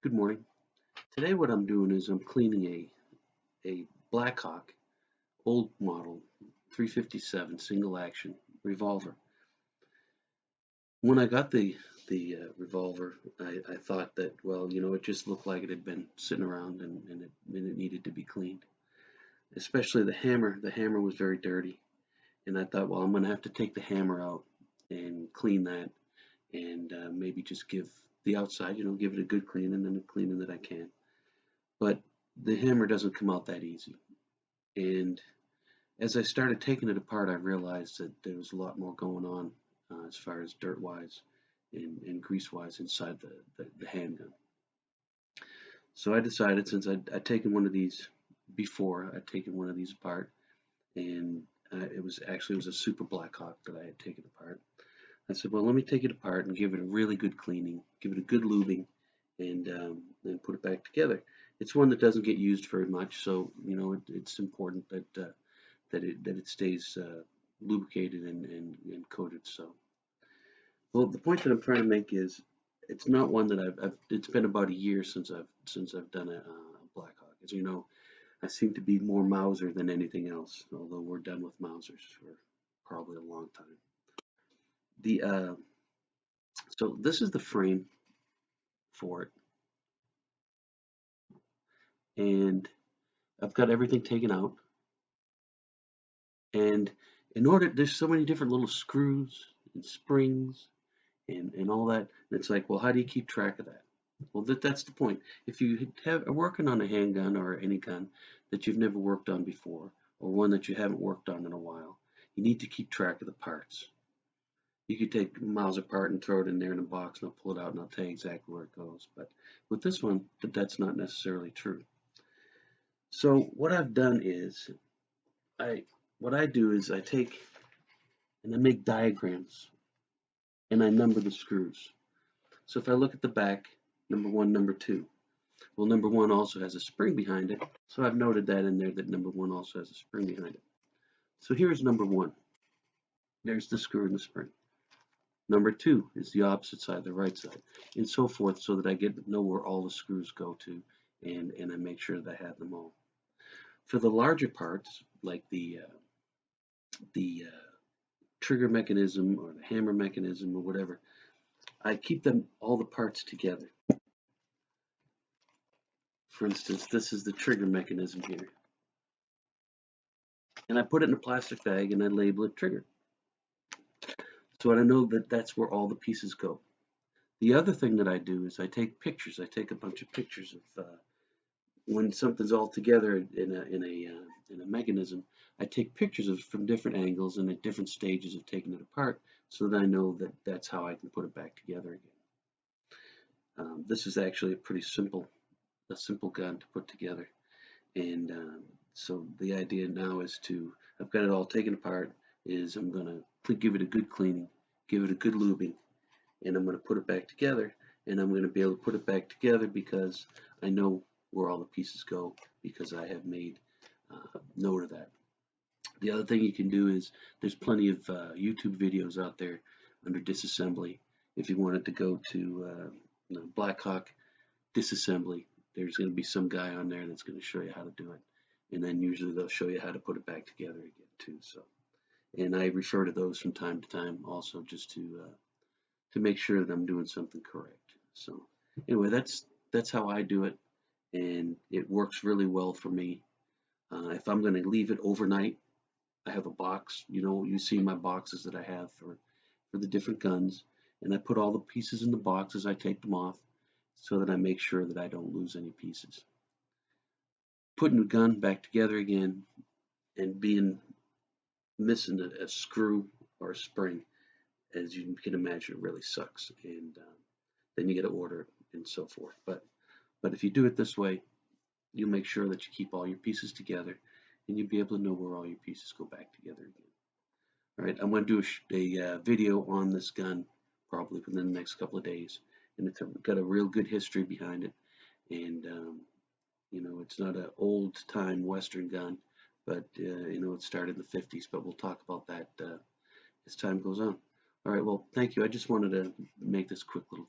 Good morning. Today what I'm doing is I'm cleaning a Blackhawk old model 357 single action revolver. When I got the revolver, I thought that, well, it just looked like it had been sitting around and it needed to be cleaned. Especially the hammer. The hammer was very dirty, and I thought, well, I'm going to have to take the hammer out and clean that, and maybe just give the outside, give it a good cleaning and a cleaning that I can. But the hammer doesn't come out that easy. And as I started taking it apart, I realized that there was a lot more going on as far as dirt-wise and grease-wise inside the handgun. So I decided, since I'd taken one of these before, I'd taken one of these apart, and it was a Super Blackhawk that I had taken apart. I said, well, let me take it apart and give it a really good cleaning, give it a good lubing, and then put it back together. It's one that doesn't get used very much, so it's important that it stays lubricated and coated. So, well, the point that I'm trying to make is it's not one that it's been about a year since I've done a Blackhawk. As you know, I seem to be more Mauser than anything else, although we're done with Mausers for probably a long time. The So this is the frame for it, and I've got everything taken out. And there's so many different little screws and springs and all that. And it's like, well, how do you keep track of that? Well, that's the point. If you are working on a handgun or any gun that you've never worked on before, or one that you haven't worked on in a while, you need to keep track of the parts. You could take a Mauser apart and throw it in there in a box, and I'll pull it out and I'll tell you exactly where it goes. But with this one, that's not necessarily true. So what I've done is, I what I do is I take and I make diagrams and I number the screws. So if I look at the back, number one, number two. Well, number one also has a spring behind it, so I've noted that in there, that number one also has a spring behind it. So here's number one. There's the screw and the spring. Number two is the opposite side, the right side, and so forth, so that I know where all the screws go to, and I make sure that I have them all. For the larger parts, like the trigger mechanism or the hammer mechanism or whatever, I keep all the parts together. For instance, this is the trigger mechanism here, and I put it in a plastic bag and I label it trigger, so I know that that's where all the pieces go. The other thing that I do is I take pictures. I take a bunch of pictures of when something's all together in a mechanism. I take pictures of from different angles and at different stages of taking it apart, so that I know that that's how I can put it back together again. This is actually a simple gun to put together, and so the idea now is I've got it all taken apart. I'm going to give it a good cleaning, give it a good lubing, and I'm going to put it back together. And I'm going to be able to put it back together because I know where all the pieces go, because I have made note of that. The other thing you can do is there's plenty of YouTube videos out there under disassembly. If you wanted to go to Blackhawk disassembly, there's going to be some guy on there that's going to show you how to do it. And then usually they'll show you how to put it back together again too. So, and I refer to those from time to time also, just to make sure that I'm doing something correct. So anyway, that's how I do it, and it works really well for me. If I'm going to leave it overnight, I have a box. You see my boxes that I have for the different guns, and I put all the pieces in the boxes. I take them off so that I make sure that I don't lose any pieces. Putting the gun back together again and missing a screw or a spring, as you can imagine, it really sucks, and then you got to order it and so forth. But if you do it this way, you'll make sure that you keep all your pieces together, and you'll be able to know where all your pieces go back together again. All right, I'm going to do a video on this gun probably within the next couple of days, and it's got a real good history behind it, and it's not an old time Western gun, but it started in the 50s. But we'll talk about that as time goes on. All right, well, thank you. I just wanted to make this quick little